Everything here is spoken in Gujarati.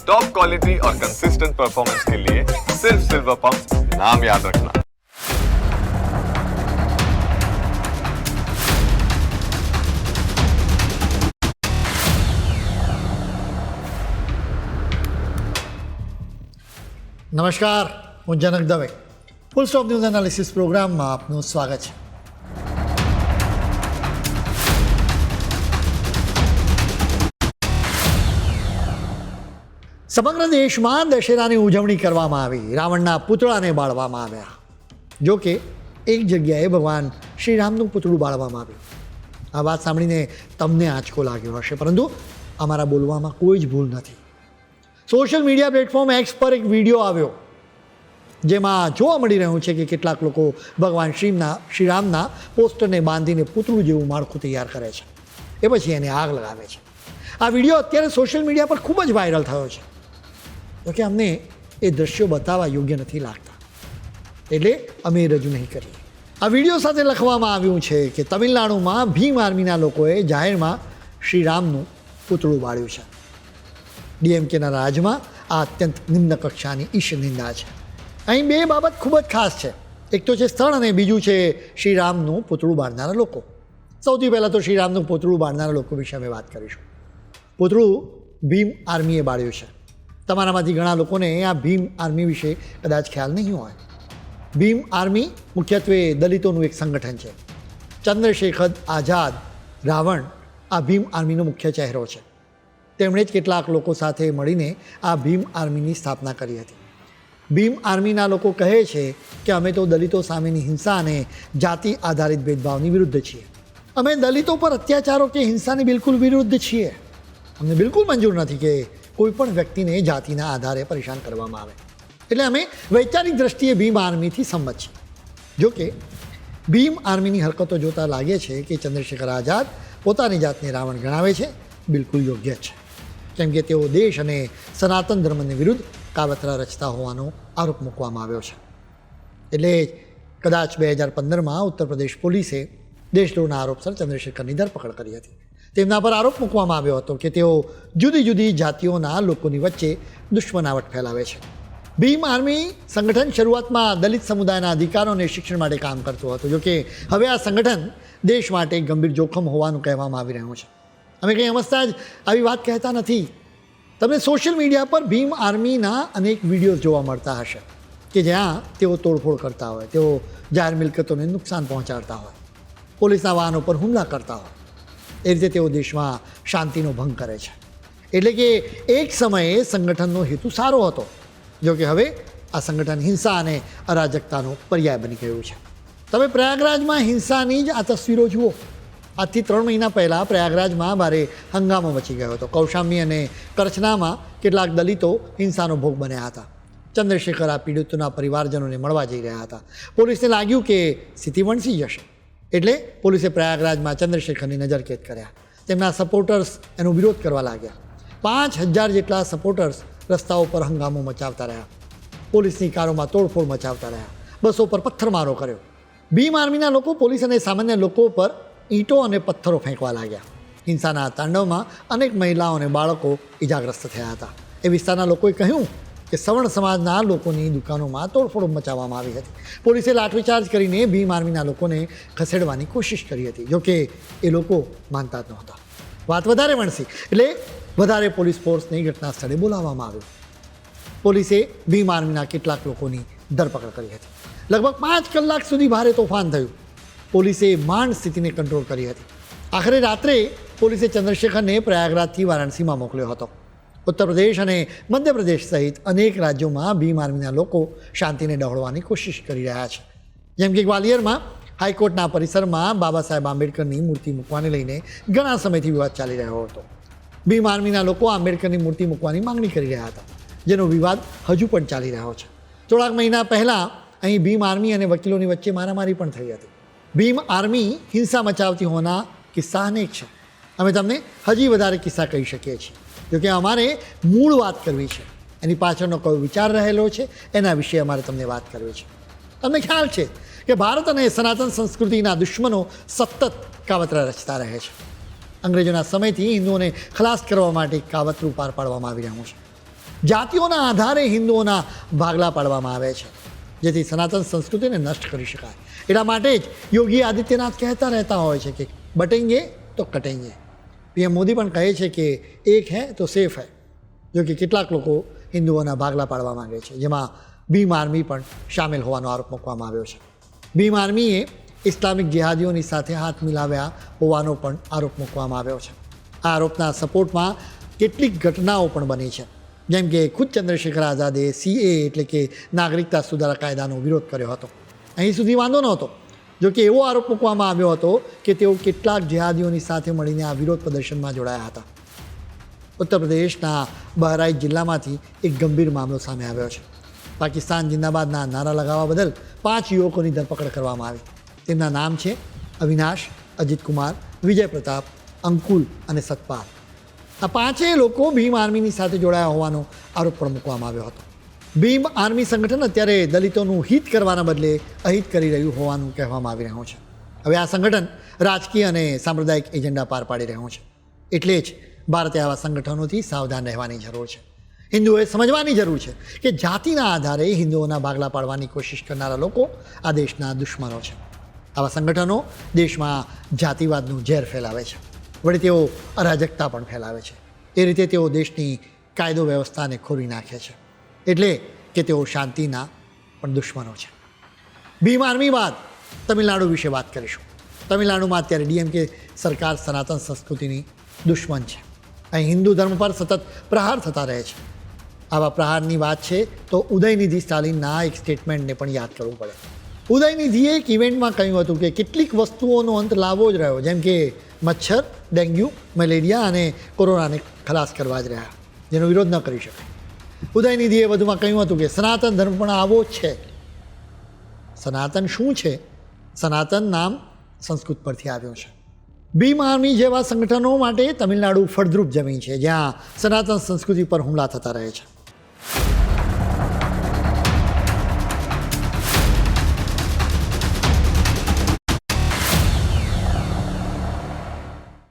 टॉप क्वालिटी और कंसिस्टेंट परफॉर्मेंस के लिए सिर्फ सिल्वर पंप नाम याद रखना। નમસ્કાર, હું Janak Dave. Full stop news analysis પ્રોગ્રામમાં આપનું સ્વાગત છે. સમગ્ર દેશમાં દશેરાની ઉજવણી કરવામાં આવી. રાવણના પૂતળાને બાળવામાં આવ્યા. જો કે એક જગ્યાએ ભગવાન શ્રીરામનું પૂતળું બાળવામાં આવ્યું. આ વાત સાંભળીને તમને આંચકો લાગ્યો હશે, પરંતુ અમારા બોલવામાં કોઈ જ ભૂલ નથી. સોશિયલ મીડિયા પ્લેટફોર્મ એક્સ પર એક વિડીયો આવ્યો જેમાં જોવા મળી રહ્યું છે કે કેટલાક લોકો ભગવાન શ્રીરામના પોસ્ટરને બાંધીને પૂતળું જેવું માળખું તૈયાર કરે છે. એ પછી એને આગ લગાવે છે. આ વિડીયો અત્યારે સોશિયલ મીડિયા પર ખૂબ જ વાયરલ થયો છે. જોકે અમને એ દ્રશ્યો બતાવવા યોગ્ય નથી લાગતા, એટલે અમે એ રજૂ નહીં કરીએ. આ વિડીયો સાથે લખવામાં આવ્યું છે કે તમિલનાડુમાં ભીમ આર્મીના લોકોએ જાહેરમાં શ્રીરામનું પૂતળું બાળ્યું છે. ડીએમકેના રાજમાં આ અત્યંત નિમ્ન કક્ષાની ઈશ નિંદા છે. અહીં બે બાબત ખૂબ જ ખાસ છે. એક તો છે સ્થળ અને બીજું છે શ્રીરામનું પૂતળું બાળનારા લોકો. સૌથી પહેલાં તો શ્રીરામનું પૂતળું બાળનારા લોકો વિશે અમે વાત કરીશું. પૂતળું ભીમ આર્મીએ બાળ્યું છે. તમારામાંથી ઘણા લોકોને આ ભીમ આર્મી વિશે કદાચ ખ્યાલ નહીં હોય. ભીમ આર્મી મુખ્યત્વે દલિતોનું એક સંગઠન છે. ચંદ્રશેખર આઝાદ રાવણ આ ભીમ આર્મીનો મુખ્ય ચહેરો છે. તેમણે જ કેટલાક લોકો સાથે મળીને આ ભીમ આર્મીની સ્થાપના કરી હતી. ભીમ આર્મીના લોકો કહે છે કે અમે તો દલિતો સામેની હિંસા અને જાતિ આધારિત ભેદભાવની વિરુદ્ધ છીએ. અમે દલિતો પર અત્યાચારો કે હિંસાની બિલકુલ વિરુદ્ધ છીએ. અમને બિલકુલ મંજૂર નથી કે કોઈ પણ વ્યક્તિને જાતિના આધારે પરેશાન કરવામાં આવે. એટલે અમે વૈચારિક દ્રષ્ટિએ ભીમ આર્મીથી સંમત છીએ. જોકે ભીમ આર્મીની હરકતો જોતાં લાગે છે કે ચંદ્રશેખર આઝાદ પોતાની જાતને રાવણ ગણાવે છે. બિલકુલ યોગ્ય છે, કેમ કે તેઓ દેશ અને સનાતન ધર્મની વિરુદ્ધ કાવતરા રચતા હોવાનો આરોપ મૂકવામાં આવ્યો છે. એટલે કદાચ 2015માં ઉત્તર પ્રદેશ પોલીસે દેશદ્રોહના આરોપસર ચંદ્રશેખરની ધરપકડ કરી હતી. તેમના પર આરોપ મૂકવામાં આવ્યો હતો કે તેઓ જુદી જુદી જાતિઓના લોકોની વચ્ચે દુશ્મનાવટ ફેલાવે છે. ભીમ આર્મી સંગઠન શરૂઆતમાં દલિત સમુદાયના અધિકારો અને શિક્ષણ માટે કામ કરતું હતું. જોકે હવે આ સંગઠન દેશ માટે ગંભીર જોખમ હોવાનું કહેવામાં આવી રહ્યું છે. અમે કંઈ સમજતા જ આવી વાત કહેતા નથી. તમને સોશિયલ મીડિયા પર ભીમ આર્મીના અનેક વિડીયો જોવા મળતા હશે કે જ્યાં તેઓ તોડફોડ કરતા હોય, તેઓ જાહેર મિલકતોને નુકસાન પહોંચાડતા હોય, પોલીસના વાહનો પર હુમલા કરતા હોય. એ રીતે તેઓ દેશમાં શાંતિનો ભંગ કરે છે. એટલે કે એક સમયે સંગઠનનો હેતુ સારો હતો. જોકે હવે આ સંગઠન હિંસા અને અરાજકતાનો પર્યાય બની ગયું છે. તમે પ્રયાગરાજમાં હિંસાની જ આ તસવીરો જુઓ. આજથી 3 મહિના પહેલાં પ્રયાગરાજમાં ભારે હંગામો મચી ગયો હતો. કૌશામ્બી અને કરછનામાં કેટલાક દલિતો હિંસાનો ભોગ બન્યા હતા. ચંદ્રશેખર આ પીડિતોના પરિવારજનોને મળવા જઈ રહ્યા હતા. પોલીસને લાગ્યું કે સ્થિતિ વણસી જશે, એટલે પોલીસે પ્રયાગરાજમાં ચંદ્રશેખરની નજરકેદ કર્યા. તેમના સપોર્ટર્સ એનો વિરોધ કરવા લાગ્યા. 5000 જેટલા સપોર્ટર્સ રસ્તાઓ પર હંગામો મચાવતા રહ્યા. પોલીસની કારોમાં તોડફોડ મચાવતા રહ્યા. બસો પર પથ્થરમારો કર્યો. ભીમ આર્મીના લોકો પોલીસ અને સામાન્ય લોકો પર ઈંટો અને પથ્થરો ફેંકવા લાગ્યા. હિંસાના તાંડવમાં અનેક મહિલાઓ અને બાળકો ઇજાગ્રસ્ત થયા હતા. એ વિસ્તારના લોકોએ કહ્યું કે સવર્ણ સમાજના લોકોની દુકાનોમાં તોડફોડ મચાવવામાં આવી હતી. પોલીસે લાઠીચાર્જ કરીને ભીમ આર્મીના લોકોને ખસેડવાની કોશિશ કરી હતી. જોકે એ લોકો માનતા જ નહોતા. વાત વધારે વણસી એટલે વધારે પોલીસ ફોર્સને ઘટના સ્થળે બોલાવવામાં આવ્યું. પોલીસે ભીમ આર્મીના કેટલાક લોકોની ધરપકડ કરી હતી. લગભગ 5 કલાક સુધી ભારે તોફાન થયું. પોલીસે માંડ સ્થિતિને કંટ્રોલ કરી હતી. આખરે રાત્રે પોલીસે ચંદ્રશેખરને પ્રયાગરાજથી વારાણસીમાં મોકલ્યો હતો. ઉત્તર પ્રદેશ અને મધ્યપ્રદેશ સહિત અનેક રાજ્યોમાં ભીમ આર્મીના લોકો શાંતિને ડહોળવાની કોશિશ કરી રહ્યા છે. જેમ કે ગ્વાલિયરમાં હાઈકોર્ટના પરિસરમાં બાબા સાહેબ આંબેડકરની મૂર્તિ મૂકવાને લઈને ઘણા સમયથી વિવાદ ચાલી રહ્યો હતો. ભીમ આર્મીના લોકો આંબેડકરની મૂર્તિ મૂકવાની માંગણી કરી રહ્યા હતા, જેનો વિવાદ હજુ પણ ચાલી રહ્યો છે. થોડાક મહિના પહેલાં અહીં ભીમ આર્મી અને વકીલોની વચ્ચે મારામારી પણ થઈ હતી. ભીમ આર્મી હિંસા મચાવતી હોવાના કિસ્સા અનેક છે. અમે તમને હજી વધારે કિસ્સા કહી શકીએ છીએ. જોકે અમારે મૂળ વાત કરવી છે, એની પાછળનો કયો વિચાર રહેલો છે એના વિશે અમારે તમને વાત કરવી છે. તમને ખ્યાલ છે કે ભારત અને સનાતન સંસ્કૃતિના દુશ્મનો સતત કાવતરા રચતા રહે છે. અંગ્રેજોના સમયથી હિન્દુઓને ખલાસ કરવા માટે કાવતરું પાર પાડવામાં આવી રહ્યું છે. જાતિઓના આધારે હિન્દુઓના ભાગલા પાડવામાં આવે છે, જેથી સનાતન સંસ્કૃતિને નષ્ટ કરી શકાય. એટલા માટે જ યોગી આદિત્યનાથ કહેતા રહેતા હોય છે કે બટેંગે તો કટેંગે. પીએમ મોદી પણ કહે છે કે એક હૈ તો સેફ હૈ. જો કે કેટલાક લોકો હિન્દુઓના ભાગલા પાડવા માંગે છે, જેમાં ભીમ આર્મી પણ સામેલ હોવાનો આરોપ મૂકવામાં આવ્યો છે. ભીમ આર્મીએ ઇસ્લામિક જિહાદીઓની સાથે હાથ મિલાવ્યા હોવાનો પણ આરોપ મૂકવામાં આવ્યો છે. આ આરોપના સપોર્ટમાં કેટલીક ઘટનાઓ પણ બની છે, જેમ કે ખુદ ચંદ્રશેખર આઝાદે CAA એટલે કે નાગરિકતા સુધારા કાયદાનો વિરોધ કર્યો હતો. અહીં સુધી વાંધો નહોતો. જો કે એવો આરોપ મૂકવામાં આવ્યો હતો કે તેઓ કેટલાક જિહાદીઓની સાથે મળીને આ વિરોધ પ્રદર્શનમાં જોડાયા હતા. ઉત્તર પ્રદેશના બહરાઇચ જિલ્લામાંથી એક ગંભીર મામલો સામે આવ્યો છે. પાકિસ્તાન જિંદાબાદના નારા લગાવવા બદલ 5 યુવકોની ધરપકડ કરવામાં આવી. તેમના નામ છે અવિનાશ, અજીત કુમાર, વિજય પ્રતાપ, અંકુલ અને સતપાલ. આ 5 લોકો ભીમ આર્મીની સાથે જોડાયા હોવાનો આરોપ પણ મૂકવામાં આવ્યો હતો. ભીમ આર્મી સંગઠન અત્યારે દલિતોનું હિત કરવાના બદલે અહિત કરી રહ્યું હોવાનું કહેવામાં આવી રહ્યું છે. હવે આ સંગઠન રાજકીય અને સાંપ્રદાયિક એજન્ડા પાર પાડી રહ્યું છે. એટલે જ ભારતે આવા સંગઠનોથી સાવધાન રહેવાની જરૂર છે. હિન્દુઓએ સમજવાની જરૂર છે કે જાતિના આધારે હિન્દુઓના ભાગલા પાડવાની કોશિશ કરનારા લોકો આ દેશના દુશ્મનો છે. આવા સંગઠનો દેશમાં જાતિવાદનું ઝેર ફેલાવે છે. વળી તેઓ અરાજકતા પણ ફેલાવે છે. એ રીતે તેઓ દેશની કાયદો વ્યવસ્થાને ખોરી નાખે છે. એટલે કે તેઓ શાંતિના પણ દુશ્મનો છે. ભીમ આર્મી બાદ તમિલનાડુ વિશે વાત કરીશું. તમિલનાડુમાં અત્યારે DMK સરકાર સનાતન સંસ્કૃતિની દુશ્મન છે. અહીં હિન્દુ ધર્મ પર સતત પ્રહાર થતા રહે છે. આવા પ્રહારની વાત છે તો ઉદયનિધિ સ્ટાલિનના એક સ્ટેટમેન્ટને પણ યાદ કરવું પડે. ઉદયનિધિએ એક ઇવેન્ટમાં કહ્યું હતું કે કેટલીક વસ્તુઓનો અંત લાવવો જ રહ્યો, જેમ કે મચ્છર, ડેન્ગ્યુ, મેલેરિયા અને કોરોનાને ખલાસ કરવા જ રહ્યા, જેનો વિરોધ ન કરી શકાય. ઉદયનિધિએ વધુમાં કહ્યું હતું કે સનાતન ધર્મ પણ આવો જ છે. સનાતન શું છે? સનાતન નામ સંસ્કૃત પરથી આવ્યું છે. ભીમ આર્મી જેવા સંગઠનો માટે તમિલનાડુ ફળદ્રુપ જમીન છે, જ્યાં સનાતન સંસ્કૃતિ પર હુમલા થતા રહે છે.